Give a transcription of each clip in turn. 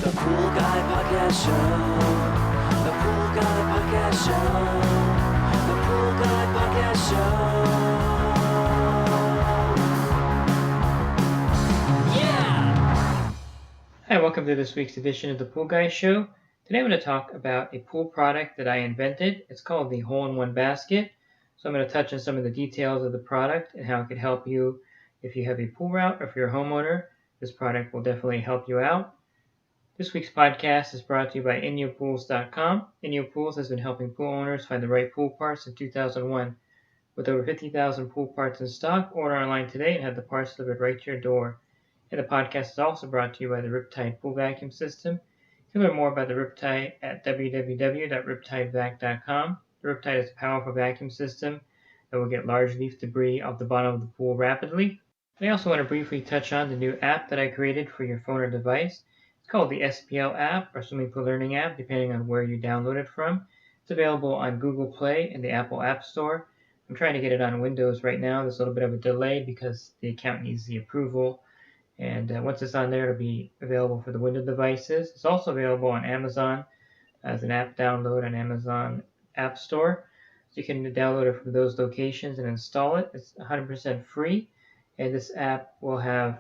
The Pool Guy Podcast Show. The Pool Guy Podcast Show. The Pool Guy Podcast Show. Yeah! Hi, welcome to this week's edition of the Pool Guy Show. Today I'm going to talk about a pool product that I invented. It's called the Hole-in-One Basket. So I'm going to touch on some of the details of the product and how it could help you if you have a pool route or if you're a homeowner. This product will definitely help you out. This week's podcast is brought to you by InyoPools.com. Inyo Pools has been helping pool owners find the right pool parts since 2001. With over 50,000 pool parts in stock, order online today and have the parts delivered right to your door. And the podcast is also brought to you by the Riptide Pool Vacuum System. You can learn more about the Riptide at www.riptidevac.com. The Riptide is a powerful vacuum system that will get large leaf debris off the bottom of the pool rapidly. I also want to briefly touch on the new app that I created for your phone or device. It's called the SPL app or Swimming Pool Learning app, depending on where you download it from. It's available on Google Play and the Apple App Store. I'm trying to get it on Windows right now. There's a little bit of a delay because the account needs the approval. And once it's on there, it'll be available for the Windows devices. It's also available on Amazon as an app download on Amazon App Store. So you can download it from those locations and install it. It's 100% free. And this app will have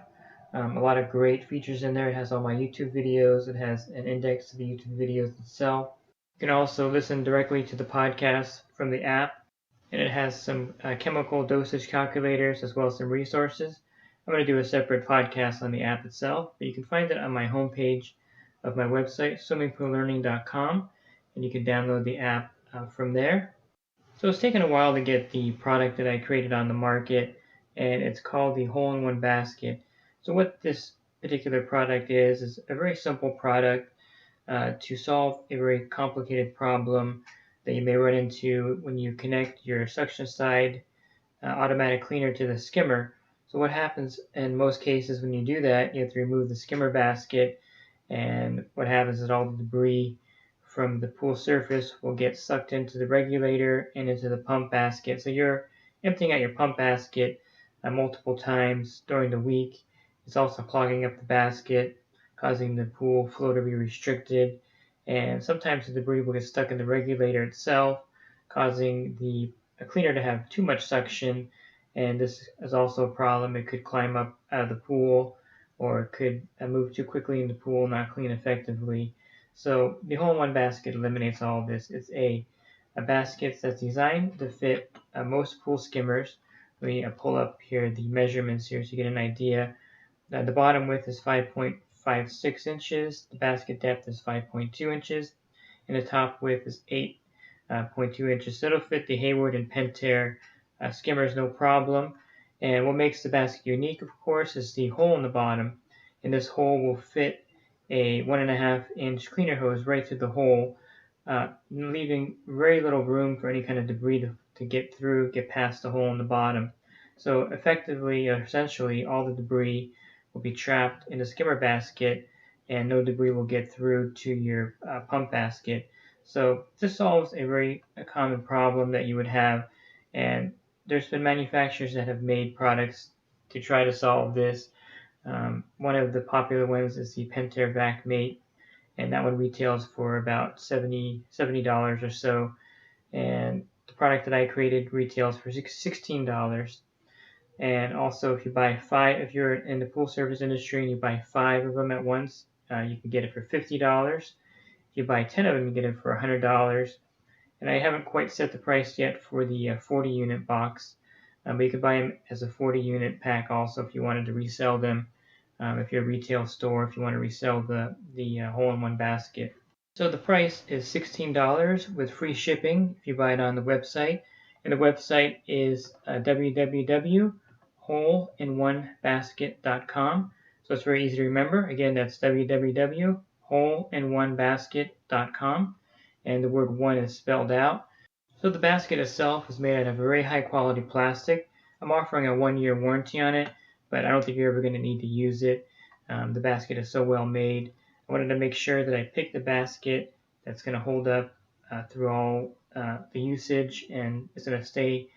a lot of great features in there. It has all my YouTube videos. It has an index to the YouTube videos itself. You can also listen directly to the podcast from the app. And it has some chemical dosage calculators as well as some resources. I'm going to do a separate podcast on the app itself, but you can find it on my homepage of my website, swimmingpoollearning.com, and you can download the app from there. So it's taken a while to get the product that I created on the market, and it's called the Hole-in-One Basket. So what this particular product is a very simple product to solve a very complicated problem that you may run into when you connect your suction side automatic cleaner to the skimmer. So what happens in most cases when you do that, you have to remove the skimmer basket, and what happens is all the debris from the pool surface will get sucked into the regulator and into the pump basket. So you're emptying out your pump basket multiple times during the week. It's also clogging up the basket, causing the pool flow to be restricted, and sometimes the debris will get stuck in the regulator itself, causing the cleaner to have too much suction, and this is also a problem. It could climb up out of the pool, or it could move too quickly in the pool, not clean effectively. So the Hole-in-One Basket eliminates all of this. It's a basket that's designed to fit most pool skimmers. Let me pull up here the measurements here so you get an idea. The bottom width is 5.56 inches, the basket depth is 5.2 inches, and the top width is 8.2 inches. So it'll fit the Hayward and Pentair skimmers no problem. And what makes the basket unique, of course, is the hole in the bottom. And this hole will fit a 1.5 inch cleaner hose right through the hole, leaving very little room for any kind of debris to get past the hole in the bottom. So effectively, or essentially, all the debris will be trapped in the skimmer basket, and no debris will get through to your pump basket. So this solves a very common problem that you would have, and there's been manufacturers that have made products to try to solve this. One of the popular ones is the Pentair VacMate, and that one retails for about $70 or so. And the product that I created retails for $16. And also, if you're in the pool service industry and you buy 5 of them at once, you can get it for $50. If you buy 10 of them, you get it for $100. And I haven't quite set the price yet for the 40 unit box, but you could buy them as a 40 unit pack also if you wanted to resell them. If you're a retail store, if you want to resell the Hole-in-One Basket. So the price is $16 with free shipping if you buy it on the website. And the website is www.holeinonebasket.com. So it's very easy to remember. Again, that's www.holeinonebasket.com. And the word one is spelled out. So the basket itself is made out of very high quality plastic. I'm offering a 1-year warranty on it, but I don't think you're ever going to need to use it. The basket is so well made. I wanted to make sure that I picked the basket that's going to hold up through all the usage, and it's going to stay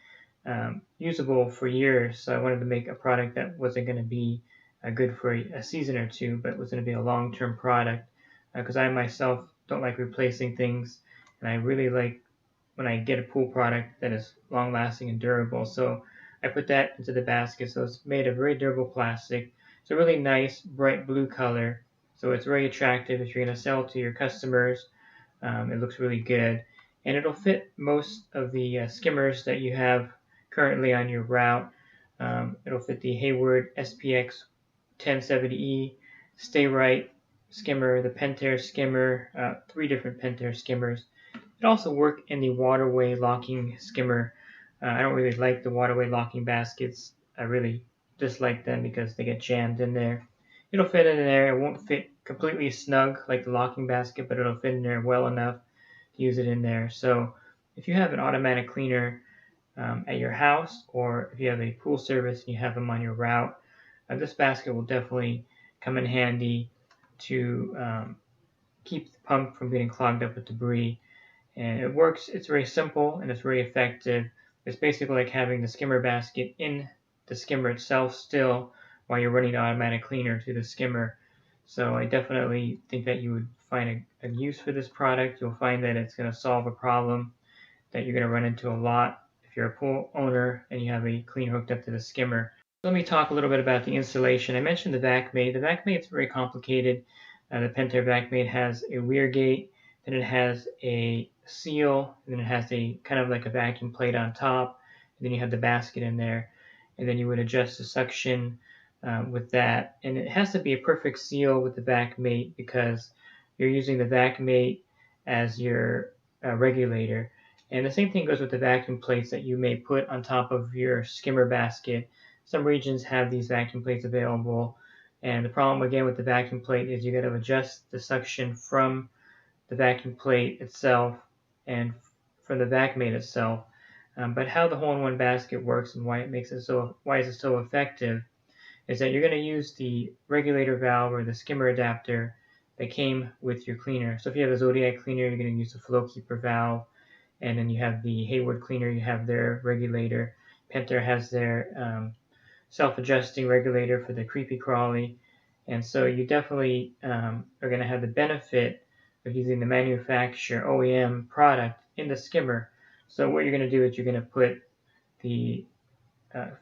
usable for years. So I wanted to make a product that wasn't going to be good for a season or two, but was going to be a long-term product. because I myself don't like replacing things, and I really like when I get a pool product that is long lasting and durable. So I put that into the basket. So it's made of very durable plastic. It's a really nice bright blue color. So it's very attractive if you're going to sell to your customers. It looks really good. And it'll fit most of the skimmers that you have currently on your route. It'll fit the Hayward SPX 1070E, Stay Right skimmer, the Pentair skimmer, 3 different Pentair skimmers. It also worked in the waterway locking skimmer. I don't really like the waterway locking baskets. I really dislike them because they get jammed in there. It'll fit in there. It won't fit completely snug like the locking basket, but it'll fit in there well enough to use it in there. So if you have an automatic cleaner at your house, or if you have a pool service and you have them on your route, this basket will definitely come in handy to keep the pump from getting clogged up with debris. And it works. It's very simple and it's very effective. It's basically like having the skimmer basket in the skimmer itself still while you're running the automatic cleaner through the skimmer. So I definitely think that you would find a use for this product. You'll find that it's going to solve a problem that you're going to run into a lot if you're a pool owner and you have a cleaner hooked up to the skimmer. Let me talk a little bit about the installation. I mentioned the VacMate. The VacMate is very complicated. The Pentair VacMate has a rear gate, then it has a seal, and then it has a kind of like a vacuum plate on top, and then you have the basket in there, and then you would adjust the suction with that. And it has to be a perfect seal with the VacMate because you're using the VacMate as your regulator. And the same thing goes with the vacuum plates that you may put on top of your skimmer basket. Some regions have these vacuum plates available. And the problem again with the vacuum plate is you got to adjust the suction from the vacuum plate itself and from the VacMate itself. But how the hole-in-one basket works and why is it so effective is that you're going to use the regulator valve or the skimmer adapter that came with your cleaner. So if you have a Zodiac cleaner, you're going to use the flow keeper valve. And then you have the Hayward cleaner, you have their regulator. Pentair has their self-adjusting regulator for the creepy crawly. And so you definitely are going to have the benefit of using the manufacturer OEM product in the skimmer. So what you're going to do is you're going to put the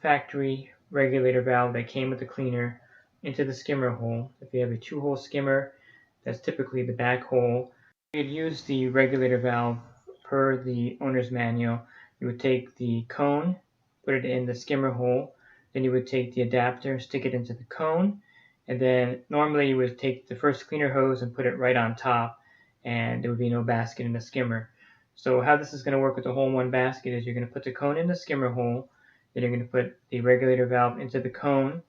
factory regulator valve that came with the cleaner into the skimmer hole. If you have a 2-hole skimmer, that's typically the back hole. You'd use the regulator valve per the owner's manual. You would take the cone, put it in the skimmer hole, then you would take the adapter, stick it into the cone, and then normally you would take the first cleaner hose and put it right on top, and there would be no basket in the skimmer. So how this is going to work with the hole-in-one basket is you're going to put the cone in the skimmer hole, then you're going to put the regulator valve into the cone,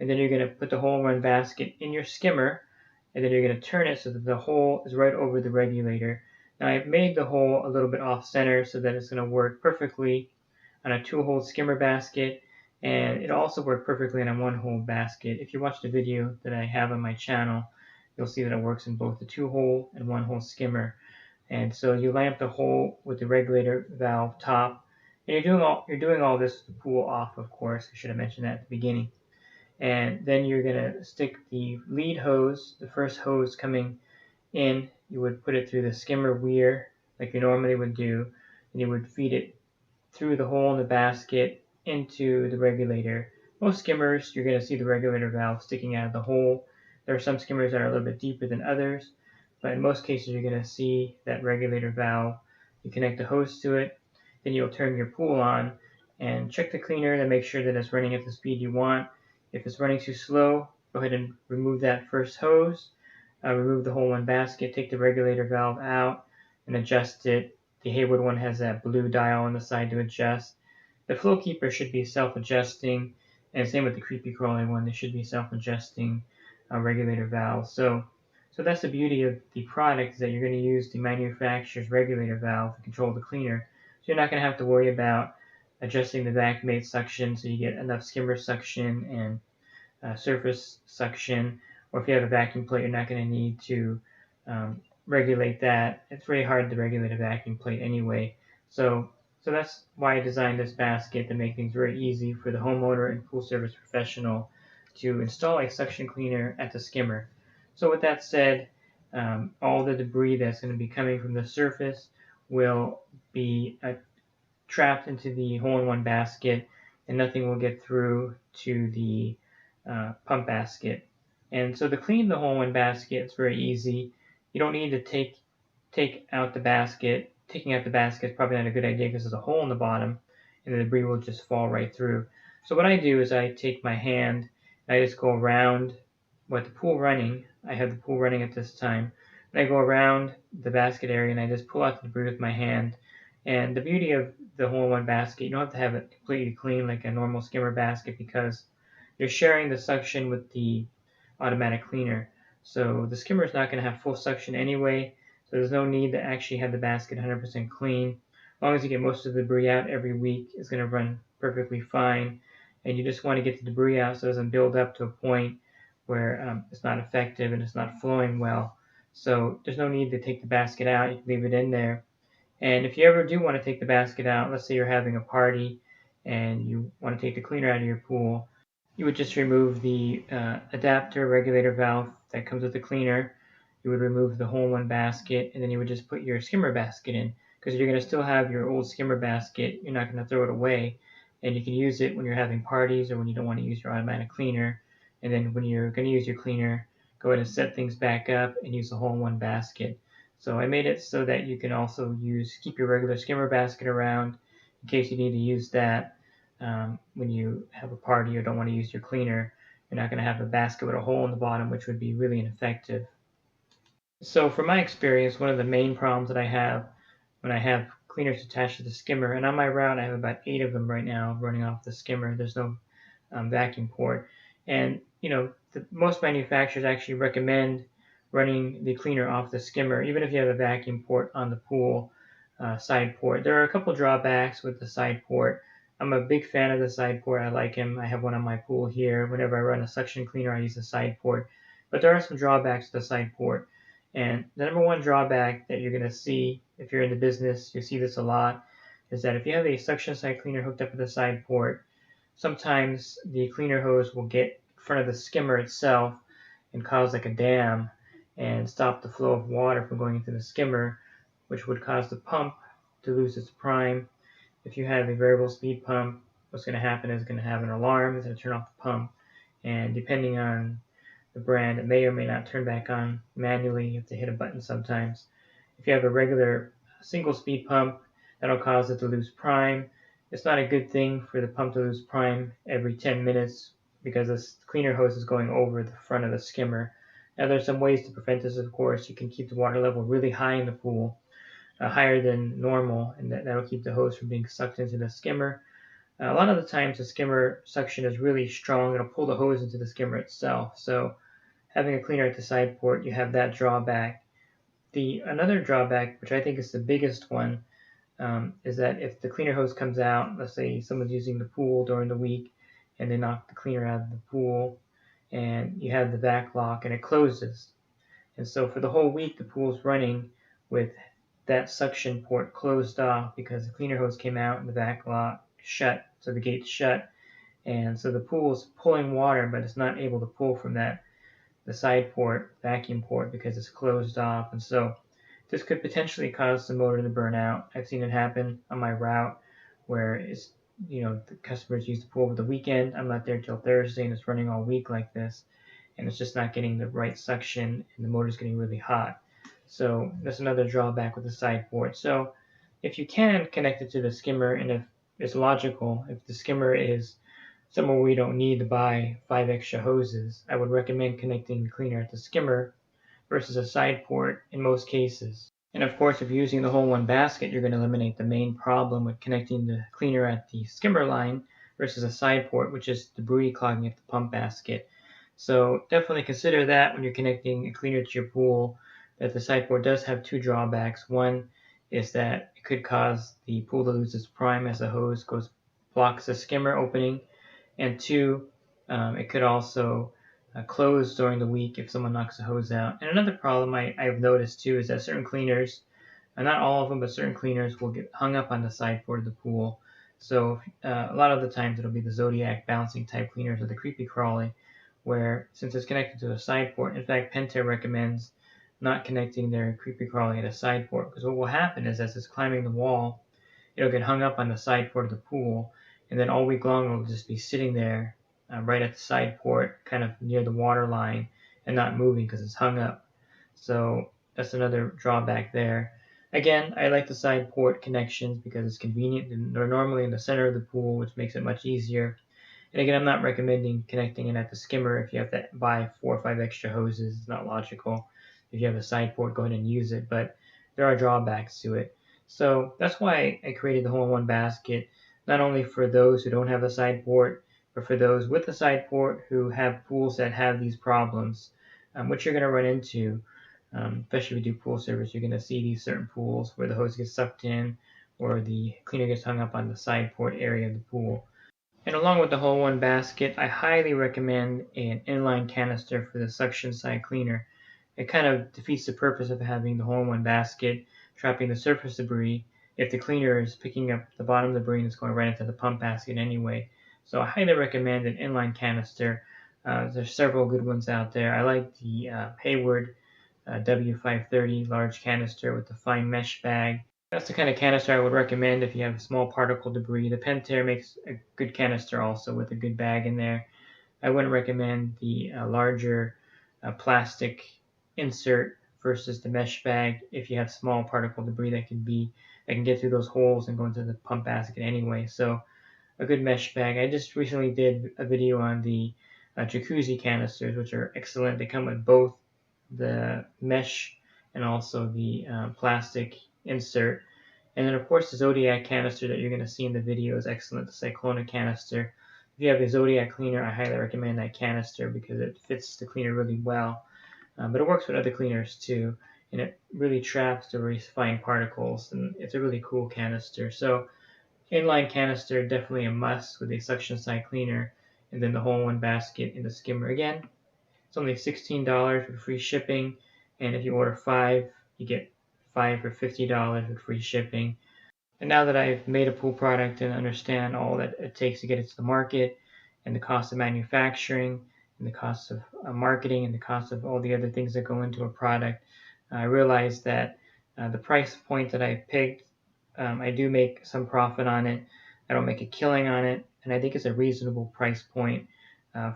and then you're going to put the hole-in-one basket in your skimmer, and then you're going to turn it so that the hole is right over the regulator. Now I've made the hole a little bit off center so that it's going to work perfectly on a 2-hole skimmer basket, and it'll also work perfectly on a 1-hole basket. If you watch the video that I have on my channel, you'll see that it works in both the 2-hole and 1-hole skimmer. And so you line up the hole with the regulator valve top, and you're doing all this with the pool off, of course. I should have mentioned that at the beginning. And then you're going to stick the lead hose, the first hose coming in, you would put it through the skimmer weir like you normally would do, and you would feed it through the hole in the basket into the regulator. Most skimmers, you're going to see the regulator valve sticking out of the hole. There are some skimmers that are a little bit deeper than others, but in most cases you're going to see that regulator valve. You connect the hose to it, then you'll turn your pool on and check the cleaner to make sure that it's running at the speed you want. If it's running too slow, go ahead and remove that first hose. Remove the hole-in basket, take the regulator valve out, and adjust it. The Hayward one has that blue dial on the side to adjust. The flow keeper should be self-adjusting, and same with the creepy crawly one. They should be self-adjusting regulator valves. So that's the beauty of the product, is that you're going to use the manufacturer's regulator valve to control the cleaner. So you're not going to have to worry about adjusting the VacMate suction so you get enough skimmer suction and surface suction. Or if you have a vacuum plate, you're not going to need to regulate that. It's very hard to regulate a vacuum plate anyway. So that's why I designed this basket, to make things very easy for the homeowner and pool service professional to install a suction cleaner at the skimmer. So with that said, all the debris that's going to be coming from the surface will be trapped into the hole-in-one basket, and nothing will get through to the pump basket. And so to clean the hole-in-one basket, it's very easy. You don't need to take out the basket. Taking out the basket is probably not a good idea because there's a hole in the bottom, and the debris will just fall right through. So what I do is I take my hand and I just go around with the pool running. I have the pool running at this time. And I go around the basket area and I just pull out the debris with my hand. And the beauty of the hole-in-one basket, you don't have to have it completely clean like a normal skimmer basket because you're sharing the suction with the automatic cleaner. So the skimmer is not going to have full suction anyway, so there's no need to actually have the basket 100% clean. As long as you get most of the debris out every week, it's going to run perfectly fine. And you just want to get the debris out so it doesn't build up to a point where it's not effective and it's not flowing well. So there's no need to take the basket out. You can leave it in there. And if you ever do want to take the basket out, let's say you're having a party and you want to take the cleaner out of your pool, you would just remove the adapter regulator valve that comes with the cleaner. You would remove the hole-in-one basket, and then you would just put your skimmer basket in, because you're going to still have your old skimmer basket. You're not going to throw it away, and you can use it when you're having parties or when you don't want to use your automatic cleaner. And then when you're going to use your cleaner, go ahead and set things back up and use the hole-in-one basket. So I made it so that you can also keep your regular skimmer basket around in case you need to use that. When you have a party or don't want to use your cleaner, you're not going to have a basket with a hole in the bottom, which would be really ineffective. So from my experience, one of the main problems that I have when I have cleaners attached to the skimmer, and on my route I have about 8 of them right now running off the skimmer. There's no vacuum port. And most manufacturers actually recommend running the cleaner off the skimmer, even if you have a vacuum port on the pool side port. There are a couple drawbacks with the side port. I'm a big fan of the side port. I like him. I have one on my pool here. Whenever I run a suction cleaner, I use the side port. But there are some drawbacks to the side port. And the number one drawback that you're going to see if you're in the business, you see this a lot, is that if you have a suction side cleaner hooked up with a side port, sometimes the cleaner hose will get in front of the skimmer itself and cause like a dam and stop the flow of water from going into the skimmer, which would cause the pump to lose its prime. If you have a variable speed pump, what's going to happen is it's going to have an alarm. It's going to turn off the pump, and depending on the brand, it may or may not turn back on manually. You have to hit a button sometimes. If you have a regular single speed pump, that'll cause it to lose prime. It's not a good thing for the pump to lose prime every 10 minutes because this cleaner hose is going over the front of the skimmer. Now there's some ways to prevent this, of course. You can keep the water level really high in the pool, higher than normal, and that'll keep the hose from being sucked into the skimmer. A lot of the times the skimmer suction is really strong. It'll pull the hose into the skimmer itself. So having a cleaner at the side port, you have that drawback. Another drawback, which I think is the biggest one, is that if the cleaner hose comes out, let's say someone's using the pool during the week and they knock the cleaner out of the pool and you have the vac lock and it closes. And so for the whole week the pool's running with that suction port closed off because the cleaner hose came out and the vac lock shut, so the gate's shut. And so the pool's pulling water, but it's not able to pull from the side port, vacuum port, because it's closed off. And so this could potentially cause the motor to burn out. I've seen it happen on my route where the customers use the pool over the weekend. I'm not there till Thursday and it's running all week like this. And it's just not getting the right suction and the motor's getting really hot. So that's another drawback with the side port. So if you can connect it to the skimmer, and if it's logical, if the skimmer is somewhere where you don't need to buy 5 extra hoses, I would recommend connecting the cleaner at the skimmer versus a side port in most cases. And of course, if you're using the hole-in-one basket, you're going to eliminate the main problem with connecting the cleaner at the skimmer line versus a side port, which is debris clogging at the pump basket. So definitely consider that when you're connecting a cleaner to your pool, that the side port does have 2 drawbacks. One is that it could cause the pool to lose its prime as the hose blocks the skimmer opening. And 2, it could also close during the week if someone knocks the hose out. And another problem I've noticed too is that certain cleaners, not all of them, but certain cleaners will get hung up on the side port of the pool. So a lot of the times it'll be the Zodiac bouncing type cleaners or the creepy crawly, where since it's connected to a side port, in fact Pentair recommends not connecting their creepy crawly at a side port. Because what will happen is as it's climbing the wall, it'll get hung up on the side port of the pool, and then all week long it'll just be sitting there right at the side port, kind of near the water line, and not moving because it's hung up. So that's another drawback there. Again, I like the side port connections because it's convenient, and they're normally in the center of the pool, which makes it much easier. And again, I'm not recommending connecting it at the skimmer if you have to buy 4 or 5 extra hoses. It's not logical. If you have a side port, go ahead and use it, but there are drawbacks to it. So that's why I created the hole-in-one basket, not only for those who don't have a side port, but for those with a side port who have pools that have these problems, which you're going to run into. Especially if you do pool service, you're going to see these certain pools where the hose gets sucked in or the cleaner gets hung up on the side port area of the pool. And along with the hole-in-one basket, I highly recommend an inline canister for the suction side cleaner. It kind of defeats the purpose of having the hole-in-one basket trapping the surface debris if the cleaner is picking up the bottom of the debris and it's going right into the pump basket anyway. So I highly recommend an inline canister. There's several good ones out there. I like the Hayward W530 large canister with the fine mesh bag. That's the kind of canister I would recommend if you have small particle debris. The Pentair makes a good canister also with a good bag in there. I wouldn't recommend the larger plastic insert versus the mesh bag if you have small particle debris that can get through those holes and go into the pump basket anyway. So a good mesh bag. I just recently did a video on the jacuzzi canisters, which are excellent. They come with both the mesh and also the plastic insert. And then of course the Zodiac canister that you're going to see in the video is excellent, the Cyclona canister. If you have a Zodiac cleaner, I highly recommend that canister because it fits the cleaner really well. But it works with other cleaners too, and it really traps the really fine particles, and it's a really cool canister. So inline canister, definitely a must with a suction side cleaner, and then the hole-in-one basket in the skimmer. Again, it's only $16 with free shipping, and if you order 5, you get 5 for $50 with free shipping. And now that I've made a pool product and understand all that it takes to get it to the market, and the cost of manufacturing, and the cost of marketing, and the cost of all the other things that go into a product, I realized that the price point that I picked, I do make some profit on it. I don't make a killing on it, and I think it's a reasonable price point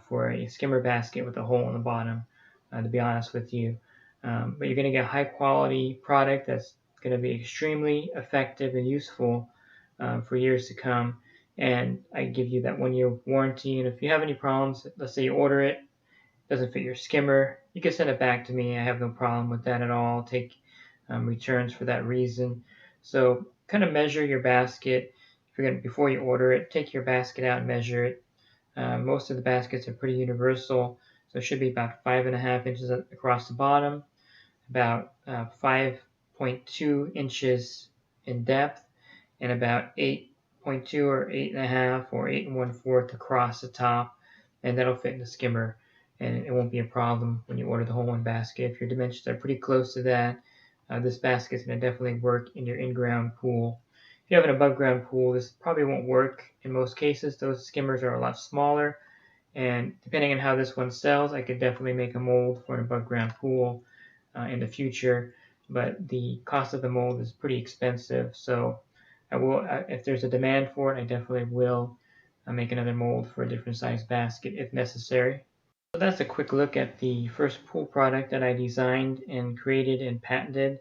for a skimmer basket with a hole in the bottom, to be honest with you. But you're going to get a high quality product that's going to be extremely effective and useful for years to come. And I give you that 1-year warranty. And if you have any problems, let's say you order it, doesn't fit your skimmer, you can send it back to me. I have no problem with that at all. I'll take returns for that reason. So kind of measure your basket. If you're going to, before you order it, take your basket out and measure it. Most of the baskets are pretty universal, so it should be about 5.5 inches across the bottom, about 5.2 inches in depth, and about 8.2 or 8.5 or 8 1/4 across the top, and that'll fit in the skimmer, and it won't be a problem when you order the hole-in basket. If your dimensions are pretty close to that, this basket is going to definitely work in your in-ground pool. If you have an above-ground pool, this probably won't work in most cases. Those skimmers are a lot smaller, and depending on how this one sells, I could definitely make a mold for an above-ground pool in the future, but the cost of the mold is pretty expensive, so I will, if there's a demand for it, I definitely will make another mold for a different size basket if necessary. So that's a quick look at the first pool product that I designed and created and patented.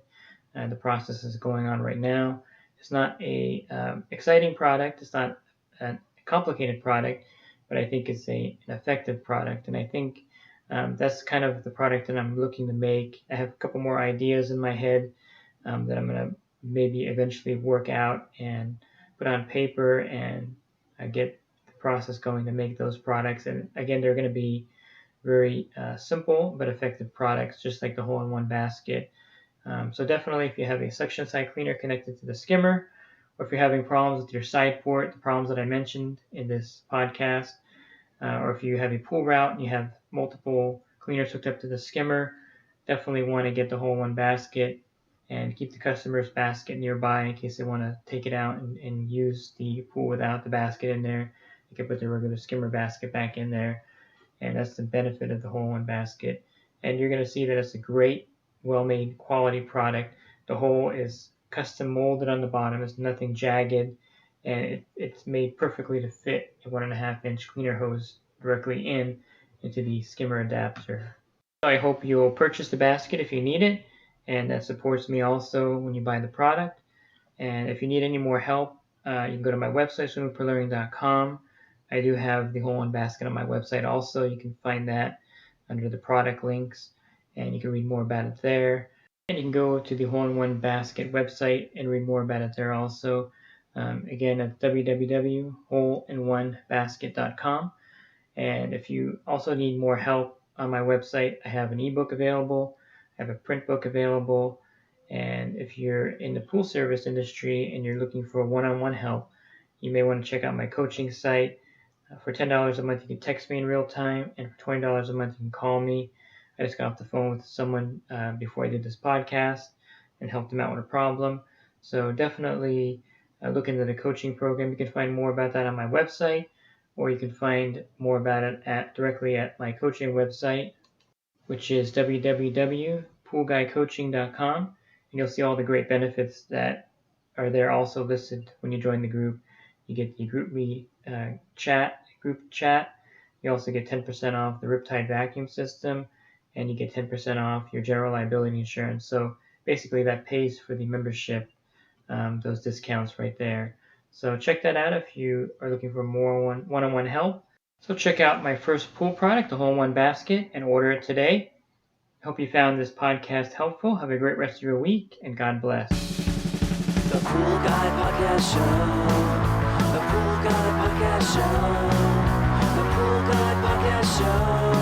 The process is going on right now. It's not a exciting product. It's not a complicated product, but I think it's an effective product. And I think that's kind of the product that I'm looking to make. I have a couple more ideas in my head that I'm going to maybe eventually work out and put on paper and get the process going to make those products. And again, they're going to be very simple but effective products, just like the hole-in-one basket. So definitely, if you have a suction side cleaner connected to the skimmer, or if you're having problems with your side port, the problems that I mentioned in this podcast, or if you have a pool route and you have multiple cleaners hooked up to the skimmer, definitely want to get the hole-in-one basket and keep the customer's basket nearby in case they want to take it out and use the pool without the basket in there. You can put the regular skimmer basket back in there, and that's the benefit of the hole-in-one basket. And you're going to see that it's a great well-made quality product. The hole is custom molded on the bottom. It's nothing jagged, and it's made perfectly to fit a 1.5-inch cleaner hose directly into the skimmer adapter. So I hope you'll purchase the basket if you need it, and that supports me also when you buy the product. And if you need any more help, you can go to my website, swimmingpoollearning.com. I do have the hole-in basket on my website also. You can find that under the product links, and you can read more about it there. And you can go to the Hole-in-One Basket website and read more about it there also. Again, at www.holeinonebasket.com. And if you also need more help on my website, I have an ebook available, I have a print book available, and if you're in the pool service industry and you're looking for one-on-one help, you may want to check out my coaching site. For $10 a month, you can text me in real time, and for $20 a month, you can call me. I just got off the phone with someone before I did this podcast and helped them out with a problem. So definitely look into the coaching program. You can find more about that on my website, or you can find more about it directly at my coaching website, which is www.poolguycoaching.com. And you'll see all the great benefits that are there also listed when you join the group. You get the group chat. You also get 10% off the Riptide vacuum system, and you get 10% off your general liability insurance. So basically that pays for the membership, those discounts right there. So check that out if you are looking for more one-on-one help. So check out my first pool product, the Hole-in-One Basket, and order it today. I hope you found this podcast helpful. Have a great rest of your week, and God bless. The Pool Guy Podcast Show. The Pool Guy Podcast Show. The Pool Guy Podcast Show.